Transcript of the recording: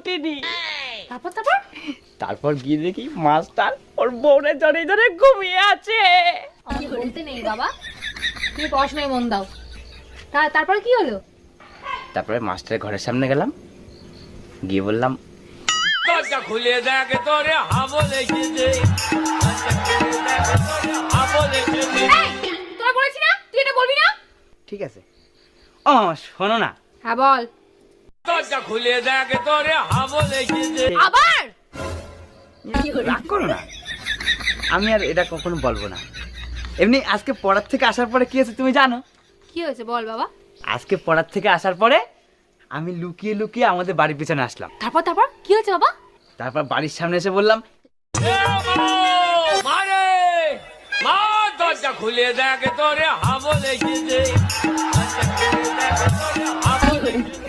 উঠিনি। তারপর তারপর তারপর গিয়ে দেখি মাস্টার ওর বউরে জড়িয়ে ধরে ঘুমিয়ে আছে। আমার বলতে নেই বাবা, তুমি পড়াশোনায় মন দাও। তারপরে কি হলো? তারপরে মাস্টারের ঘরের সামনে গেলাম, গিয়ে বললাম দরজা খুলে দেখ তোরে হাবল এসেছে, হাবল এসেছে। তোরা বলেছি না তুই এটা বলবি না। ঠিক আছে। ও শোনো না, হ্যাঁ বল। দরজা খুলে দেখ তোরে হাবল এসেছে। আবার রাগ করো না, আমি আর এটা কখনো বলবো না। এমনি আজকে পড়ার থেকে আসার পরে কি হয়েছে তুমি জানো? কি হয়েছে বল বাবা। আজকে পড়ার থেকে আসার পরে আমি লুকিয়ে লুকিয়ে আমাদের বাড়ির পিছনে আসলাম। তারপর তারপর কি হয়েছে বাবা? তারপর বাড়ির সামনে এসে বললাম মারে মা, দরজা খুলে দেখ তোরে হাবল এসেছে, হাবল এসেছে।